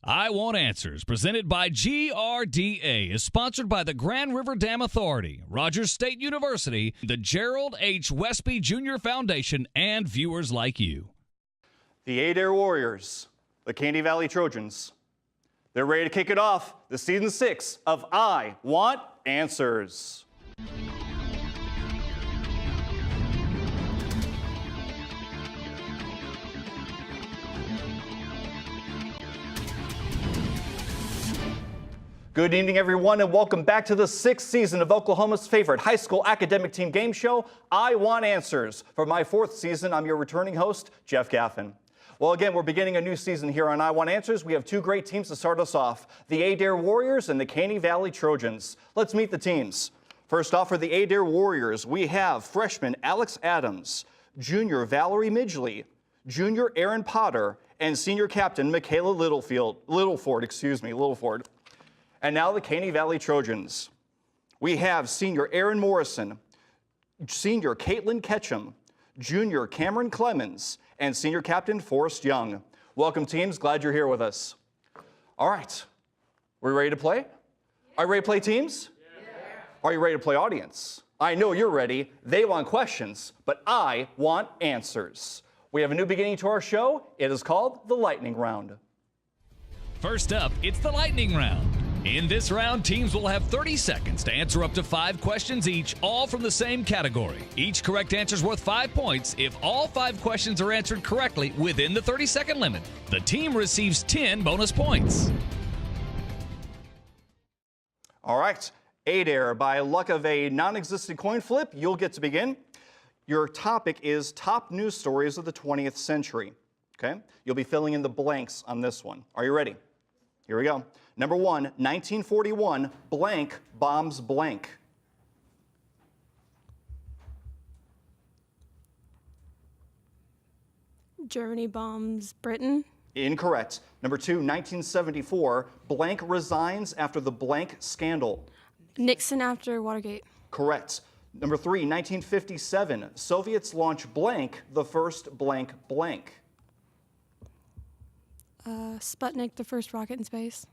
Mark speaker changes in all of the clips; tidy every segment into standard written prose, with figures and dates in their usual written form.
Speaker 1: I Want Answers, presented by GRDA, is sponsored by the Grand River Dam Authority, Rogers State University, the Gerald H. Westby Jr. Foundation, and viewers like you.
Speaker 2: The Adair Warriors, the Caney Valley Trojans. They're ready to kick it off, the season 6 of I Want Answers. Good evening, everyone, and welcome back to the 6th season of Oklahoma's favorite high school academic team game show, I Want Answers. For my 4th season, I'm your returning host, Jeff Gaffin. Well, again, we're beginning a new season here on I Want Answers. We have 2 great teams to start us off, the Adair Warriors and the Caney Valley Trojans. Let's meet the teams. First off, for the Adair Warriors, we have freshman Alex Adams, junior Valerie Midgley, junior Aaron Potter, and senior captain Michaela Littleford. And now the Caney Valley Trojans. We have senior Aaron Morrison, senior Caitlin Ketchum, junior Cameron Clemens, and senior captain Forrest Young. Welcome, teams. Glad you're here with us. All right. We ready to play? Are you ready to play, teams? Yeah. Are you ready to play, audience? I know you're ready. They want questions, but I want answers. We have a new beginning to our show. It is called the Lightning Round.
Speaker 1: First up, it's the Lightning Round. In this round, teams will have 30 seconds to answer up to 5 questions each, all from the same category. Each correct answer is worth 5 points if all 5 questions are answered correctly within the 30-second limit. The team receives 10 bonus points.
Speaker 2: All right, Adair, by luck of a non-existent coin flip, you'll get to begin. Your topic is top news stories of the 20th century. Okay, you'll be filling in the blanks on this one. Are you ready? Here we go. Number 1, 1941, blank bombs blank.
Speaker 3: Germany bombs Britain.
Speaker 2: Incorrect. Number 2, 1974, blank resigns after the blank scandal.
Speaker 3: Nixon after Watergate.
Speaker 2: Correct. Number 3, 1957, Soviets launch blank the first blank blank.
Speaker 3: Sputnik, the first rocket in space.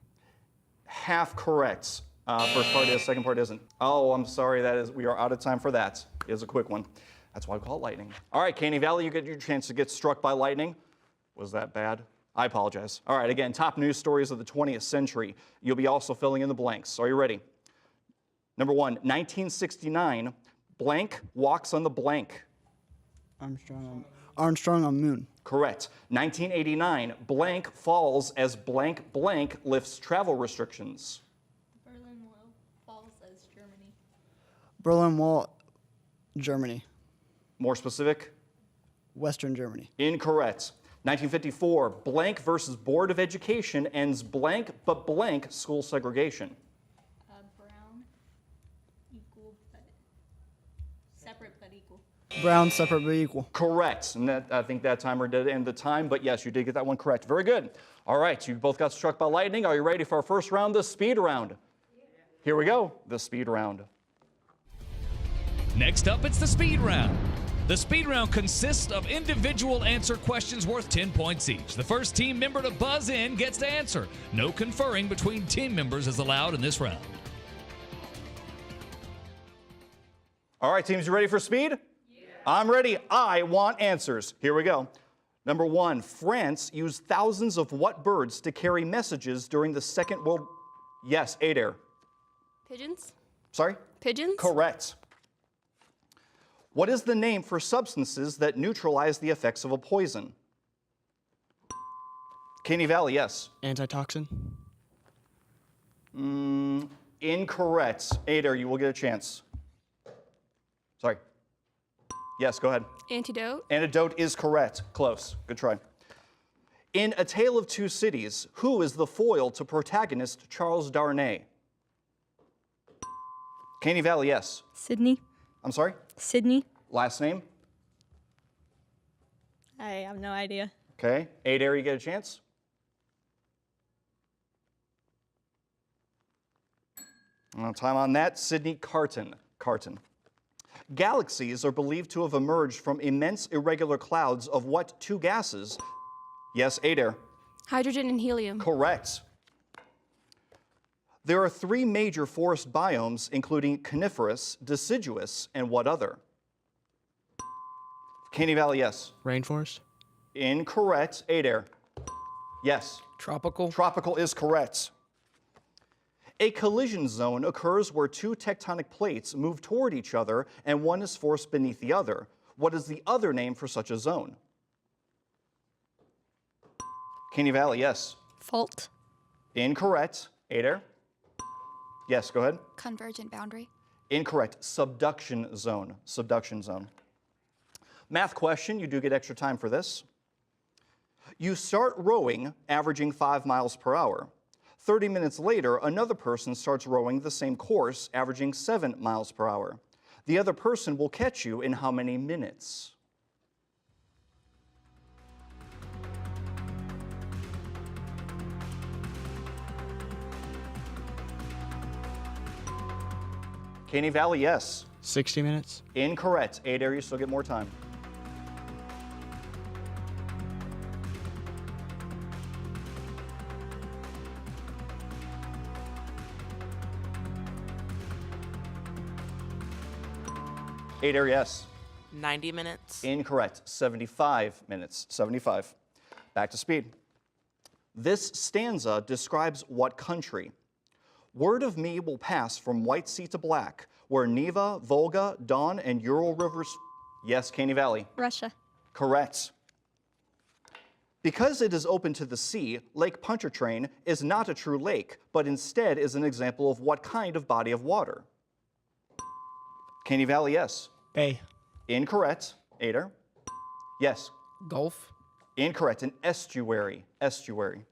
Speaker 2: Half correct. First part is, second part isn't. Oh, I'm sorry, we are out of time for that. It is a quick one. That's why I call it lightning. All right, Caney Valley, you get your chance to get struck by lightning. Was that bad? I apologize. All right, again, top news stories of the 20th century. You'll be also filling in the blanks. Are you ready? Number 1, 1969, blank walks on the blank.
Speaker 4: Armstrong on moon.
Speaker 2: Correct. 1989, blank falls as blank blank lifts travel restrictions.
Speaker 5: Berlin Wall falls as Germany.
Speaker 4: Berlin Wall, Germany.
Speaker 2: More specific?
Speaker 4: Western Germany.
Speaker 2: Incorrect. 1954, blank versus Board of Education ends blank but blank school segregation.
Speaker 5: Brown, equal, but separate but equal.
Speaker 4: Brown, separate but equal.
Speaker 2: Correct. And I think that timer did end the time, but yes, you did get that one correct. Very good. All right, you both got struck by lightning. Are you ready for our first round, the speed round? Yeah. Here we go, the speed round.
Speaker 1: Next up, it's the speed round. The speed round consists of individual answer questions worth 10 points each. The first team member to buzz in gets to answer. No conferring between team members is allowed in this round.
Speaker 2: All right, teams, you ready for speed? Yeah. I'm ready. I want answers. Here we go. Number 1, France used thousands of what birds to carry messages during the Second World... Yes, Adair.
Speaker 3: Pigeons?
Speaker 2: Sorry?
Speaker 3: Pigeons?
Speaker 2: Correct. What is the name for substances that neutralize the effects of a poison? Caney Valley, yes.
Speaker 4: Antitoxin.
Speaker 2: Incorrect. Adair, you will get a chance. Sorry. Yes, go ahead.
Speaker 3: Antidote?
Speaker 2: Antidote is correct. Close. Good try. In A Tale of Two Cities, who is the foil to protagonist Charles Darnay? Caney Valley, yes.
Speaker 6: Sydney.
Speaker 2: I'm sorry?
Speaker 6: Sydney.
Speaker 2: Last name?
Speaker 6: I have no idea.
Speaker 2: Okay. Adair, you get a chance? Time on that. Sydney Carton. Galaxies are believed to have emerged from immense irregular clouds of what 2 gases? Yes, Adair.
Speaker 3: Hydrogen and helium.
Speaker 2: Correct. There are 3 major forest biomes, including coniferous, deciduous, and what other? Caney Valley, yes.
Speaker 6: Rainforest.
Speaker 2: Incorrect. Adair. Yes.
Speaker 6: Tropical.
Speaker 2: Tropical is correct. A collision zone occurs where 2 tectonic plates move toward each other and one is forced beneath the other. What is the other name for such a zone? Caney Valley, yes.
Speaker 7: Fault.
Speaker 2: Incorrect. Adair? Yes, go ahead.
Speaker 7: Convergent boundary.
Speaker 2: Incorrect. Subduction zone. Subduction zone. Math question, you do get extra time for this. You start rowing, averaging 5 miles per hour. 30 minutes later, another person starts rowing the same course, averaging 7 miles per hour. The other person will catch you in how many minutes? Caney Valley, yes.
Speaker 6: 60 minutes.
Speaker 2: Incorrect. Adair, you still get more time. Adair, yes.
Speaker 8: 90 minutes.
Speaker 2: Incorrect. 75 minutes. 75. Back to speed. This stanza describes what country? Word of me will pass from White Sea to black, where Neva, Volga, Don, and Ural rivers. Yes, Caney Valley.
Speaker 7: Russia.
Speaker 2: Correct. Because it is open to the sea, Lake Pontchartrain is not a true lake, but instead is an example of what kind of body of water? Caney Valley, yes.
Speaker 6: Bay.
Speaker 2: Incorrect. Adair? Yes.
Speaker 6: Gulf.
Speaker 2: Incorrect. An estuary. Estuary.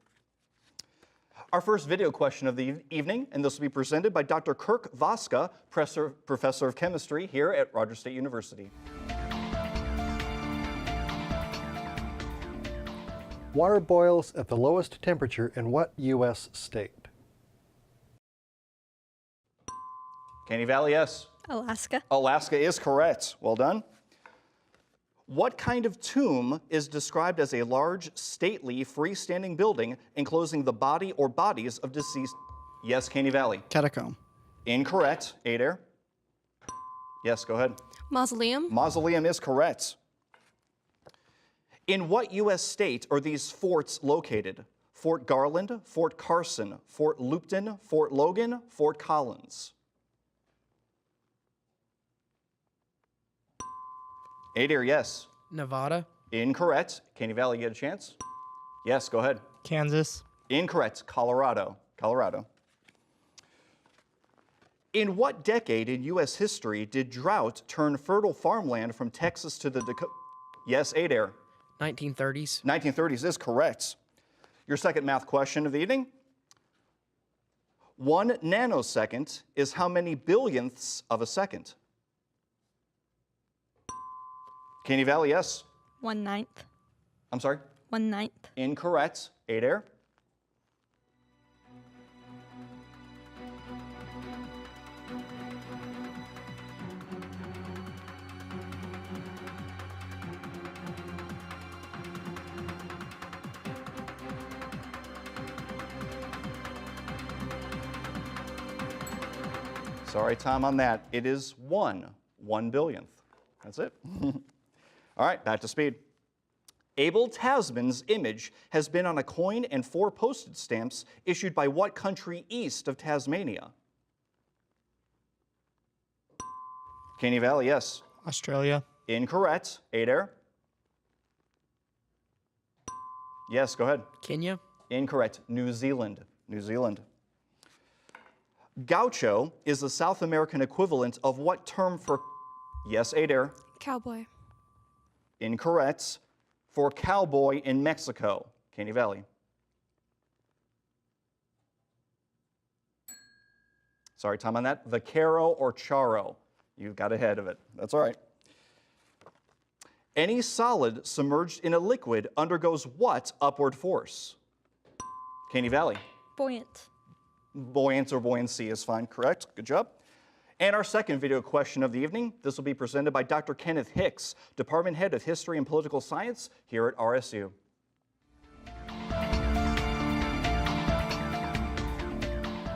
Speaker 2: Our first video question of the evening, and this will be presented by Dr. Kirk Voska, Professor of Chemistry here at Rogers State University.
Speaker 9: Water boils at the lowest temperature in what U.S. state?
Speaker 2: Caney Valley, yes.
Speaker 7: Alaska.
Speaker 2: Alaska is correct. Well done. What kind of tomb is described as a large, stately, freestanding building enclosing the body or bodies of deceased? Yes, Caney Valley.
Speaker 4: Catacomb.
Speaker 2: Incorrect. Adair? Yes, go ahead.
Speaker 3: Mausoleum.
Speaker 2: Mausoleum is correct. In what U.S. state are these forts located? Fort Garland, Fort Carson, Fort Lupton, Fort Logan, Fort Collins. Adair, yes.
Speaker 6: Nevada.
Speaker 2: Incorrect. Caney Valley, you get a chance? Yes, go ahead.
Speaker 6: Kansas.
Speaker 2: Incorrect. Colorado. Colorado. In what decade in U.S. history did drought turn fertile farmland from Texas to the Dakota? Yes, Adair.
Speaker 6: 1930s.
Speaker 2: 1930s is correct. Your second math question of the evening. 1 nanosecond is how many billionths of a second? Caney Valley, yes.
Speaker 7: 1/9.
Speaker 2: I'm sorry?
Speaker 7: 1/9.
Speaker 2: Incorrect. Adair? Sorry, Tom, on that. It is 1 billionth. That's it. All right, back to speed. Abel Tasman's image has been on a coin and 4 postage stamps issued by what country east of Tasmania? Caney Valley, yes.
Speaker 6: Australia.
Speaker 2: Incorrect. Adair? Yes, go ahead.
Speaker 6: Kenya.
Speaker 2: Incorrect. New Zealand. New Zealand. Gaucho is the South American equivalent of what term for... Yes, Adair.
Speaker 3: Cowboy.
Speaker 2: Incorrect. For cowboy in Mexico. Caney Valley. Sorry, Tom, on that. Vaquero or charro. You got ahead of it. That's all right. Any solid submerged in a liquid undergoes what upward force? Caney Valley.
Speaker 7: Buoyant.
Speaker 2: Buoyant or buoyancy is fine, correct? Good job. And our second video question of the evening, this will be presented by Dr. Kenneth Hicks, Department Head of History and Political Science here at RSU.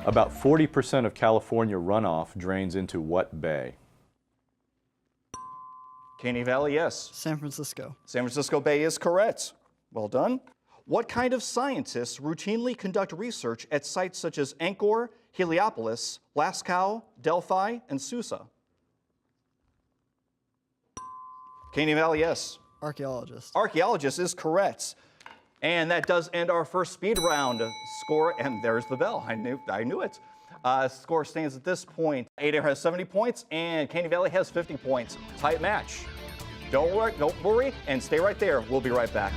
Speaker 8: About 40% of California runoff drains into what bay?
Speaker 2: Caney Valley, yes.
Speaker 4: San Francisco.
Speaker 2: San Francisco Bay is correct. Well done. What kind of scientists routinely conduct research at sites such as Angkor, Heliopolis, Lascaux, Delphi, and Susa? Caney Valley, yes.
Speaker 4: Archaeologist.
Speaker 2: Archaeologist is correct. And that does end our first speed round. Score, and there's the bell. I knew it. Score stands at this point. Adair has 70 points, and Caney Valley has 50 points. Tight match. Don't worry, and stay right there. We'll be right back.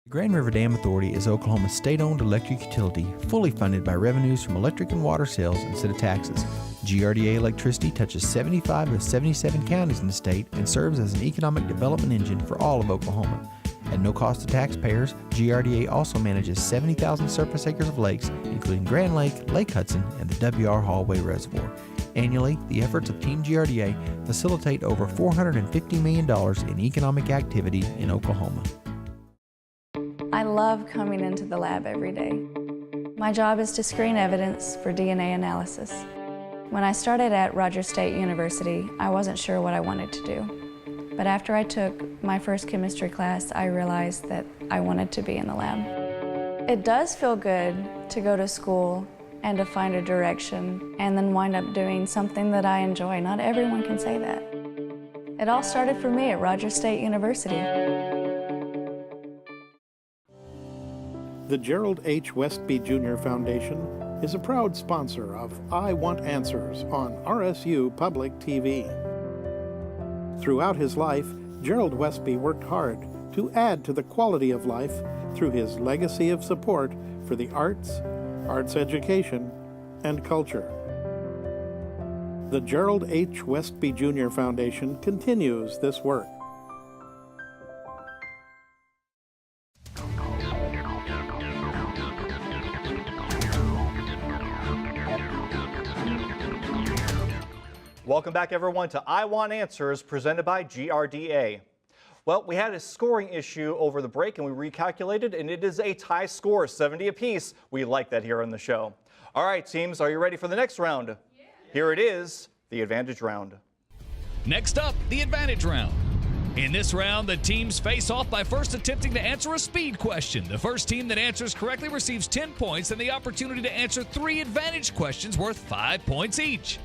Speaker 10: The Grand River Dam Authority is Oklahoma's state-owned electric utility, fully funded by revenues from electric and water sales instead of taxes. GRDA electricity touches 75 of 77 counties in the state and serves as an economic development engine for all of Oklahoma. At no cost to taxpayers, GRDA also manages 70,000 surface acres of lakes, including Grand Lake, Lake Hudson, and the W.R. Hallway Reservoir. Annually, the efforts of Team GRDA facilitate over $450 million in economic activity in Oklahoma.
Speaker 11: I love coming into the lab every day. My job is to screen evidence for DNA analysis. When I started at Rogers State University, I wasn't sure what I wanted to do. But after I took my first chemistry class, I realized that I wanted to be in the lab. It does feel good to go to school and to find a direction and then wind up doing something that I enjoy. Not everyone can say that. It all started for me at Rogers State University.
Speaker 12: The Gerald H. Westby Jr. Foundation is a proud sponsor of I Want Answers on RSU Public TV. Throughout his life, Gerald Westby worked hard to add to the quality of life through his legacy of support for the arts, arts education, and culture. The Gerald H. Westby Jr. Foundation continues this work.
Speaker 2: Welcome back, everyone, to I Want Answers, presented by GRDA. Well, we had a scoring issue over the break, and we recalculated, and it is a tie score, 70 apiece. We like that here on the show. All right, teams, are you ready for the next round? Yeah. Here it is, the advantage round.
Speaker 1: Next up, the advantage round. In this round, the teams face off by first attempting to answer a speed question. The first team that answers correctly receives 10 points and the opportunity to answer 3 advantage questions worth 5 points each.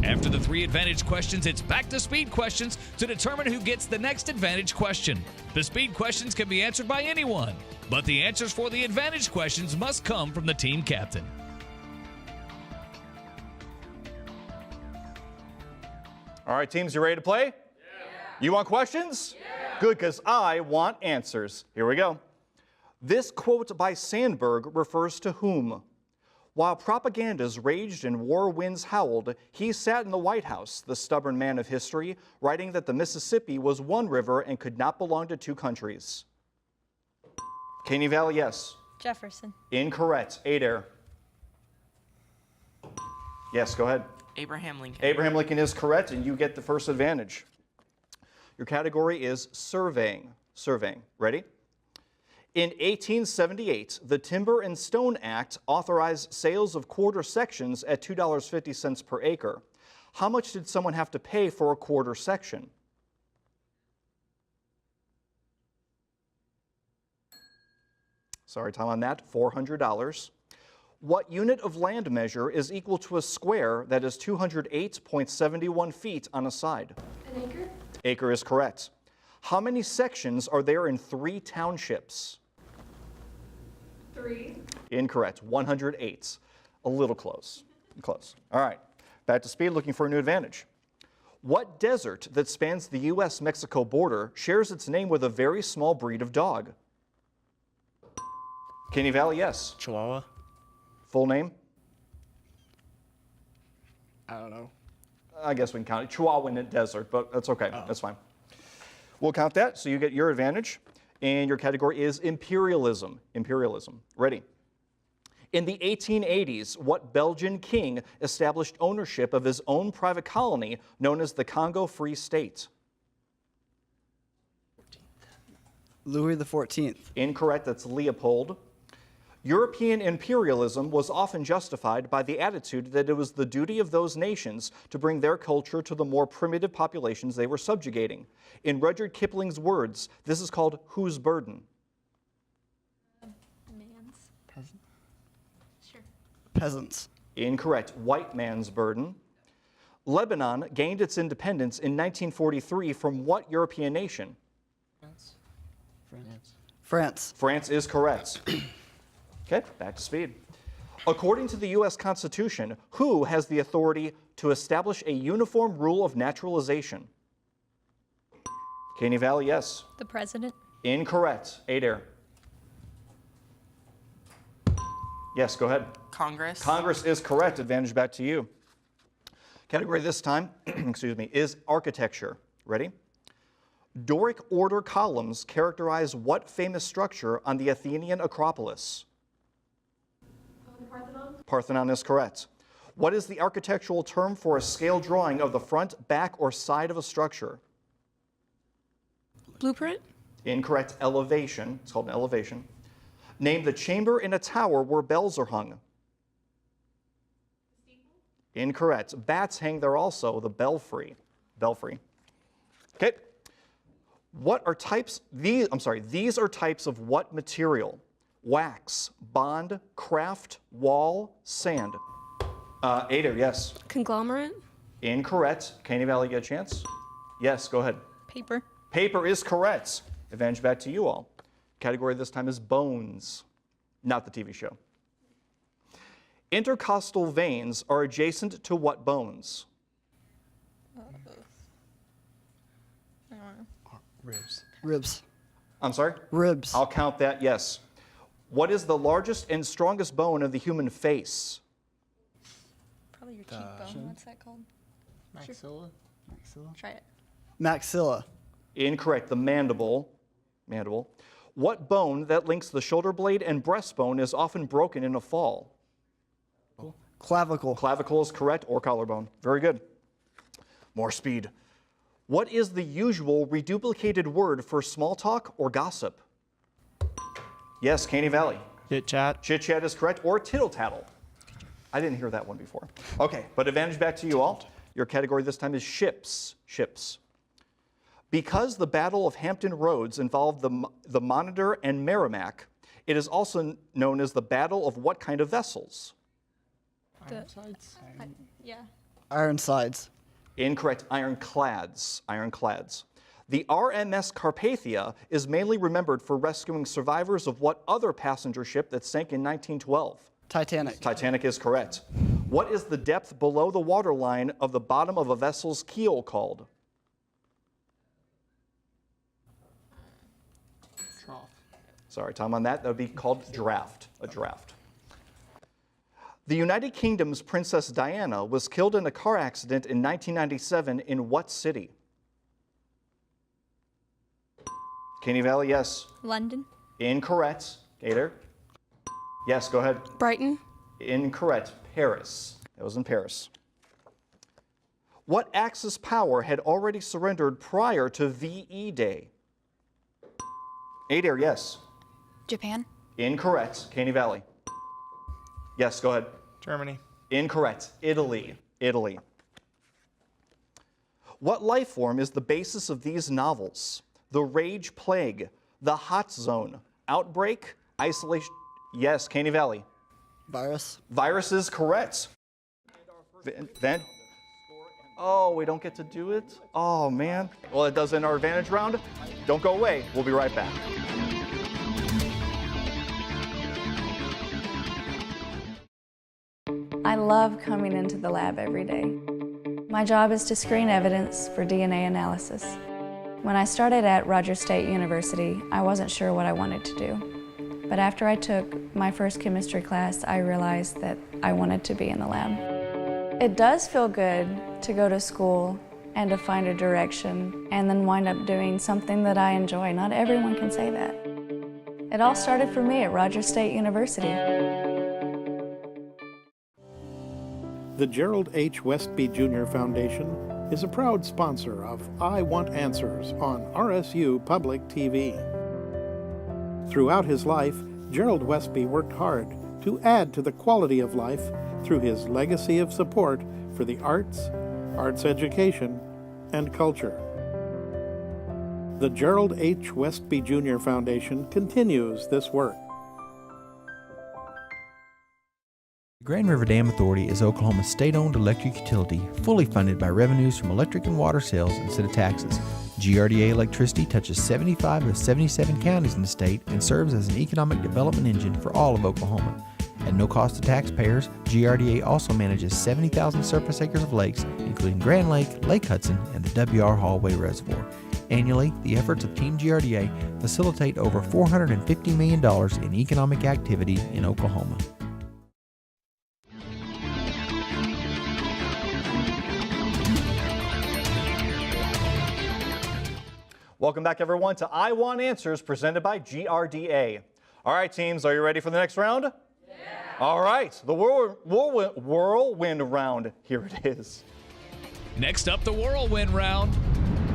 Speaker 1: After the 3 advantage questions, it's back to speed questions to determine who gets the next advantage question. The speed questions can be answered by anyone, but the answers for the advantage questions must come from the team captain.
Speaker 2: All right, teams, you ready to play? Yeah. You want questions? Yeah. Good, because I want answers. Here we go. This quote by Sandberg refers to whom? While propagandas raged and war winds howled, he sat in the White House, the stubborn man of history, writing that the Mississippi was one river and could not belong to 2 countries. Caney Valley, yes.
Speaker 7: Jefferson.
Speaker 2: Incorrect. Adair. Yes, go ahead.
Speaker 6: Abraham Lincoln.
Speaker 2: Abraham Lincoln is correct, and you get the first advantage. Your category is surveying. Surveying. Ready? In 1878, the Timber and Stone Act authorized sales of quarter sections at $2.50 per acre. How much did someone have to pay for a quarter section? Sorry, time on that, $400. What unit of land measure is equal to a square that is 208.71 feet on a side?
Speaker 3: An acre?
Speaker 2: Acre is correct. How many sections are there in 3 townships?
Speaker 3: 3.
Speaker 2: Incorrect. 108. A little close. Close. All right. Back to speed, looking for a new advantage. What desert that spans the U.S.-Mexico border shares its name with a very small breed of dog? Caney Valley, yes.
Speaker 6: Chihuahua.
Speaker 2: Full name?
Speaker 6: I don't know.
Speaker 2: I guess we can count it. Chihuahua in the desert, but that's okay. Oh. That's fine. We'll count that, so you get your advantage. And your category is imperialism. Imperialism. Ready? In the 1880s, what Belgian king established ownership of his own private colony known as the Congo Free State?
Speaker 4: Louis XIV.
Speaker 2: Incorrect, that's Leopold. European imperialism was often justified by the attitude that it was the duty of those nations to bring their culture to the more primitive populations they were subjugating. In Rudyard Kipling's words, this is called whose burden?
Speaker 5: Man's.
Speaker 4: Peasant.
Speaker 5: Sure.
Speaker 4: Peasants.
Speaker 2: Incorrect, white man's burden. Lebanon gained its independence in 1943 from what European nation?
Speaker 4: France.
Speaker 2: France is correct. Okay, back to speed. According to the U.S. Constitution, who has the authority to establish a uniform rule of naturalization? Caney Valley, yes.
Speaker 7: The president.
Speaker 2: Incorrect. Adair. Yes, go ahead.
Speaker 6: Congress.
Speaker 2: Congress is correct. Advantage back to you. Category this time, excuse me, is architecture. Ready? Doric order columns characterize what famous structure on the Athenian Acropolis? Parthenon. Parthenon is correct. What is the architectural term for a scale drawing of the front, back, or side of a structure?
Speaker 3: Blueprint.
Speaker 2: Incorrect. Elevation. It's called an elevation. Name the chamber in a tower where bells are hung. Incorrect. Bats hang there also, the belfry. Belfry. Okay. What are types, these are types of what material? Wax, bond, craft, wall, sand. Adair, yes.
Speaker 3: Conglomerate.
Speaker 2: Incorrect. Caney Valley, get a chance? Yes, go ahead.
Speaker 7: Paper.
Speaker 2: Paper is correct. Advantage back to you all. Category this time is bones, not the TV show. Intercostal veins are adjacent to what bones?
Speaker 4: Ribs. Ribs.
Speaker 2: I'm sorry?
Speaker 4: Ribs.
Speaker 2: I'll count that, yes. What is the largest and strongest bone of the human face?
Speaker 5: Probably your cheekbone. What's that called?
Speaker 6: Maxilla.
Speaker 5: Try it.
Speaker 4: Maxilla.
Speaker 2: Incorrect. The mandible. Mandible. What bone that links the shoulder blade and breastbone is often broken in a fall?
Speaker 4: Clavicle.
Speaker 2: Clavicle is correct, or collarbone. Very good. More speed. What is the usual reduplicated word for small talk or gossip? Yes, Caney Valley.
Speaker 6: Chit chat.
Speaker 2: Chit chat is correct, or tittle tattle. I didn't hear that one before. Okay, but advantage back to you all. Your category this time is ships. Ships. Because the Battle of Hampton Roads involved the Monitor and Merrimack, it is also known as the Battle of what kind of vessels?
Speaker 6: Ironsides.
Speaker 5: Yeah.
Speaker 4: Ironsides.
Speaker 2: Incorrect. Ironclads. Ironclads. The RMS Carpathia is mainly remembered for rescuing survivors of what other passenger ship that sank in 1912?
Speaker 4: Titanic.
Speaker 2: Titanic is correct. What is the depth below the waterline of the bottom of a vessel's keel called?
Speaker 6: Trough.
Speaker 2: Sorry, Tom, on that. That would be called draft. A draft. The United Kingdom's Princess Diana was killed in a car accident in 1997 in what city? Caney Valley, yes.
Speaker 7: London.
Speaker 2: Incorrect. Gator? Yes, go ahead.
Speaker 3: Brighton.
Speaker 2: Incorrect. Paris. That was in Paris. What Axis power had already surrendered prior to VE Day? Adair, yes.
Speaker 7: Japan.
Speaker 2: Incorrect. Caney Valley. Yes, go ahead.
Speaker 6: Germany.
Speaker 2: Incorrect. Italy. Italy. What life form is the basis of these novels? The Rage Plague, The Hot Zone, Outbreak, Isolation. Yes, Caney Valley.
Speaker 4: Virus.
Speaker 2: Virus is correct. Then? Oh, we don't get to do it? Oh, man. Well, it does end our advantage round. Don't go away. We'll be right back.
Speaker 11: I love coming into the lab every day. My job is to screen evidence for DNA analysis. When I started at Rogers State University, I wasn't sure what I wanted to do. But after I took my first chemistry class, I realized that I wanted to be in the lab. It does feel good to go to school and to find a direction and then wind up doing something that I enjoy. Not everyone can say that. It all started for me at Rogers State University.
Speaker 12: The Gerald H. Westby Jr. Foundation is a proud sponsor of I Want Answers on RSU Public TV. Throughout his life, Gerald Westby worked hard to add to the quality of life through his legacy of support for the arts, arts education, and culture. The Gerald H. Westby Jr. Foundation continues this work.
Speaker 10: The Grand River Dam Authority is Oklahoma's state-owned electric utility, fully funded by revenues from electric and water sales instead of taxes. GRDA electricity touches 75 of 77 counties in the state and serves as an economic development engine for all of Oklahoma. At no cost to taxpayers, GRDA also manages 70,000 surface acres of lakes, including Grand Lake, Lake Hudson, and the W.R. Hallway Reservoir. Annually, the efforts of Team GRDA facilitate over $450 million in economic activity in Oklahoma.
Speaker 2: Welcome back, everyone, to I Want Answers presented by GRDA. All right, teams, are you ready for the next round? Yeah. All right, the whirlwind round. Here it is.
Speaker 1: Next up, the whirlwind round.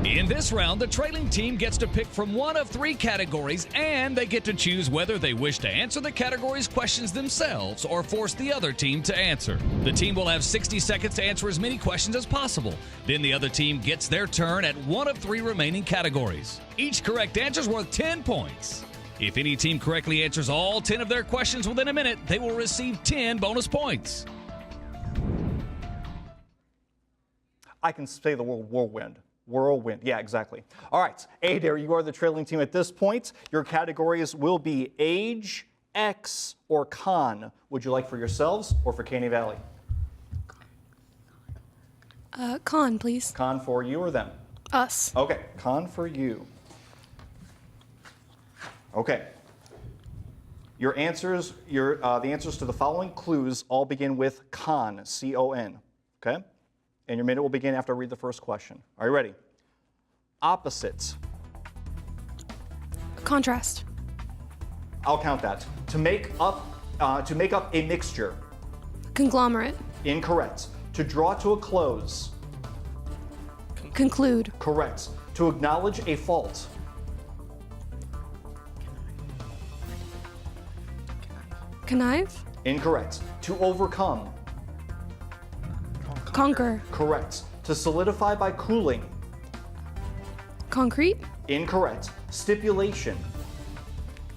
Speaker 1: In this round, the trailing team gets to pick from one of 3 categories, and they get to choose whether they wish to answer the category's questions themselves or force the other team to answer. The team will have 60 seconds to answer as many questions as possible. Then the other team gets their turn at one of 3 remaining categories. Each correct answer is worth 10 points. If any team correctly answers all 10 of their questions within a minute, they will receive 10 bonus points.
Speaker 2: I can say the word whirlwind. Whirlwind. Yeah, exactly. All right. Adair, you are the trailing team at this point. Your categories will be age, X, or con. Would you like for yourselves or for Caney Valley?
Speaker 3: Con, please.
Speaker 2: Con for you or them?
Speaker 3: Us.
Speaker 2: Okay. Con for you. Okay. Your answers, the answers to the following clues all begin with con, C-O-N. Okay? And your minute will begin after I read the first question. Are you ready? Opposite.
Speaker 3: Contrast.
Speaker 2: I'll count that. To make up a mixture.
Speaker 3: Conglomerate.
Speaker 2: Incorrect. To draw to a close.
Speaker 3: Conclude.
Speaker 2: Correct. To acknowledge a fault.
Speaker 3: Connive.
Speaker 2: Incorrect. To overcome.
Speaker 3: Conquer.
Speaker 2: Correct. To solidify by cooling.
Speaker 3: Concrete.
Speaker 2: Incorrect. Stipulation.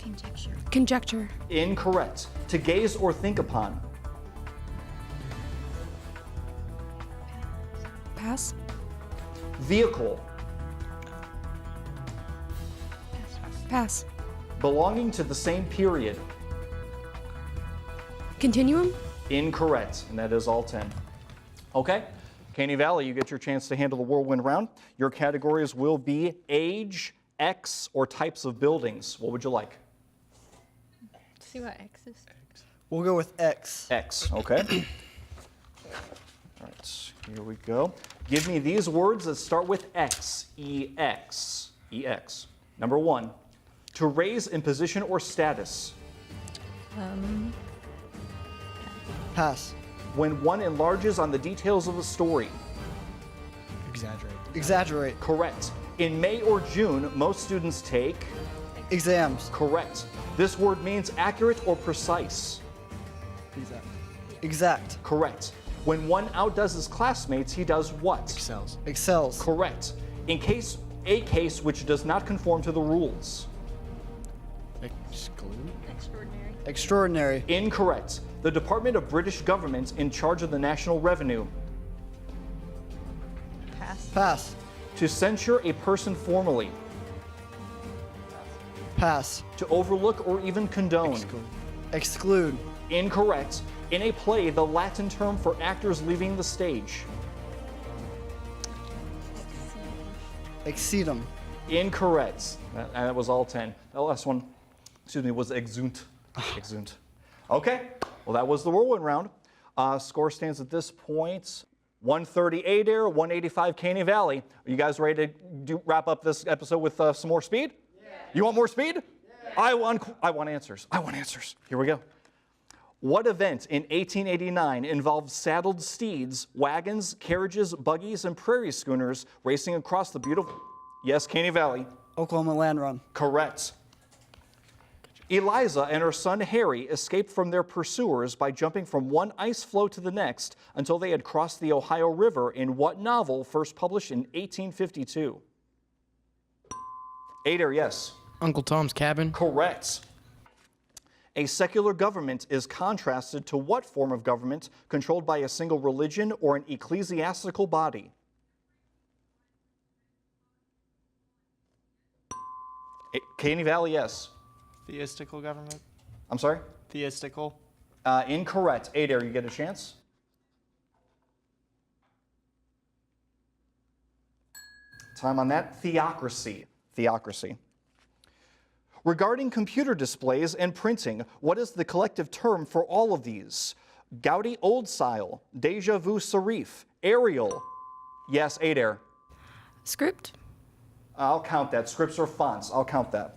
Speaker 5: Conjecture.
Speaker 3: Conjecture.
Speaker 2: Incorrect. To gaze or think upon.
Speaker 3: Pass.
Speaker 2: Vehicle.
Speaker 3: Pass.
Speaker 2: Belonging to the same period.
Speaker 3: Continuum.
Speaker 2: Incorrect. And that is all 10. Okay. Caney Valley, you get your chance to handle the whirlwind round. Your categories will be age, X, or types of buildings. What would you like?
Speaker 5: Let's see what X is.
Speaker 4: We'll go with X.
Speaker 2: X, okay. All right, here we go. Give me these words that start with X, E-X, E-X. Number 1, to raise in position or status.
Speaker 4: Pass.
Speaker 2: When one enlarges on the details of a story.
Speaker 6: Exaggerate.
Speaker 4: Exaggerate.
Speaker 2: Correct. In May or June, most students take.
Speaker 4: Exams.
Speaker 2: Correct. This word means accurate or precise.
Speaker 4: Exact.
Speaker 2: Correct. When one outdoes his classmates, he does what?
Speaker 6: Excels.
Speaker 4: Excels.
Speaker 2: Correct. A case which does not conform to the rules.
Speaker 6: Exclude.
Speaker 5: Extraordinary.
Speaker 4: Extraordinary.
Speaker 2: Incorrect. The Department of British Government in charge of the national revenue.
Speaker 5: Pass.
Speaker 4: Pass.
Speaker 2: To censure a person formally.
Speaker 4: Pass.
Speaker 2: To overlook or even condone.
Speaker 4: Exclude.
Speaker 2: Incorrect. In a play, the Latin term for actors leaving the stage.
Speaker 4: Exceedum.
Speaker 2: Incorrect. That was all 10. The last one, was exunt. Exunt. Okay, well, that was the whirlwind round. Score stands at this point 130 Adair, 185 Caney Valley. Are you guys ready to wrap up this episode with some more speed? Yeah. You want more speed? Yeah. I want answers. I want answers. Here we go. What event in 1889 involved saddled steeds, wagons, carriages, buggies, and prairie schooners racing across the beautiful... Yes, Caney Valley.
Speaker 4: Oklahoma Land Run.
Speaker 2: Correct. Eliza and her son Harry escaped from their pursuers by jumping from one ice floe to the next until they had crossed the Ohio River in what novel first published in 1852? Adair, yes.
Speaker 6: Uncle Tom's Cabin.
Speaker 2: Correct. A secular government is contrasted to what form of government controlled by a single religion or an ecclesiastical body? Caney Valley, yes.
Speaker 6: Theistical government.
Speaker 2: I'm sorry?
Speaker 6: Theistical.
Speaker 2: Incorrect. Adair, you get a chance. Time on that. Theocracy. Theocracy. Regarding computer displays and printing, what is the collective term for all of these? Gaudi old style, deja vu serif, Arial. Yes, Adair.
Speaker 3: Script?
Speaker 2: I'll count that. Scripts or fonts. I'll count that.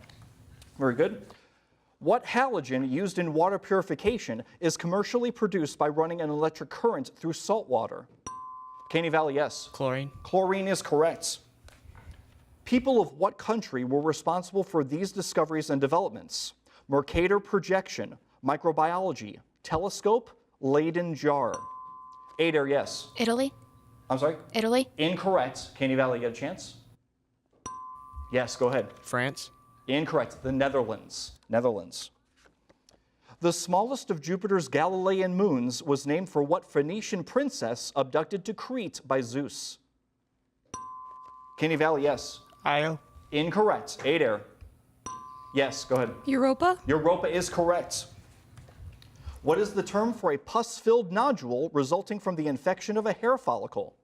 Speaker 2: Very good. What halogen used in water purification is commercially produced by running an electric current through salt water? Caney Valley, yes.
Speaker 6: Chlorine.
Speaker 2: Chlorine is correct. People of what country were responsible for these discoveries and developments? Mercator projection, microbiology, telescope, Leyden jar. Adair, yes.
Speaker 7: Italy.
Speaker 2: I'm sorry?
Speaker 7: Italy.
Speaker 2: Incorrect. Caney Valley, get a chance? Yes, go ahead.
Speaker 6: France.
Speaker 2: Incorrect. The Netherlands. Netherlands. The smallest of Jupiter's Galilean moons was named for what Phoenician princess abducted to Crete by Zeus? Caney Valley, yes.
Speaker 6: Io.
Speaker 2: Incorrect. Adair. Yes, go ahead.
Speaker 3: Europa?
Speaker 2: Europa is correct. What is the term for a pus-filled nodule resulting from the infection of a hair follicle?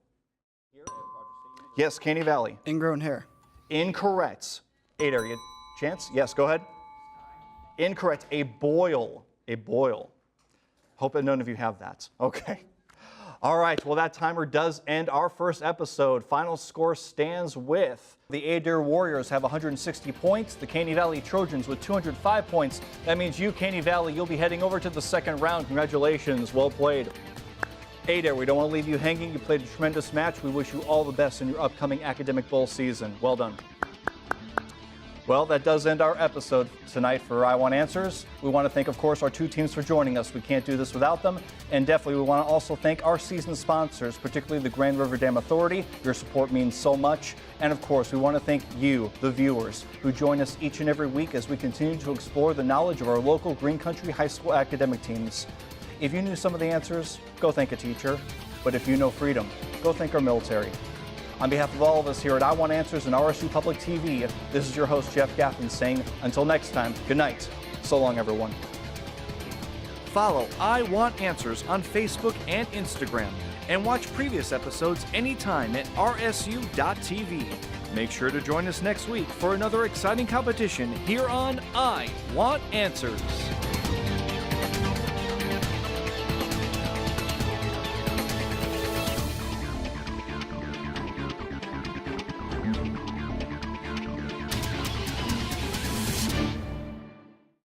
Speaker 2: Yes, Caney Valley.
Speaker 4: Ingrown hair.
Speaker 2: Incorrect. Adair, you chance? Yes, go ahead. Incorrect. A boil. A boil. Hope that none of you have that. Okay. All right, well, that timer does end our first episode. Final score stands with the Adair Warriors have 160 points, the Caney Valley Trojans with 205 points. That means you, Caney Valley, you'll be heading over to the second round. Congratulations, well played. Adair, we don't want to leave you hanging. You played a tremendous match. We wish you all the best in your upcoming academic bowl season. Well done. Well, that does end our episode tonight for I Want Answers. We want to thank, of course, our two teams for joining us. We can't do this without them. And definitely, we want to also thank our season sponsors, particularly the Grand River Dam Authority. Your support means so much. And of course, we want to thank you, the viewers, who join us each and every week as we continue to explore the knowledge of our local Green Country High School academic teams. If you knew some of the answers, go thank a teacher. But if you know freedom, go thank our military. On behalf of all of us here at I Want Answers and RSU Public TV, this is your host, Jeff Gaffin, saying until next time, good night. So long, everyone. Follow I Want Answers on Facebook and Instagram, and watch previous episodes anytime at rsu.tv. Make sure to join us next week for another exciting competition here on I Want Answers.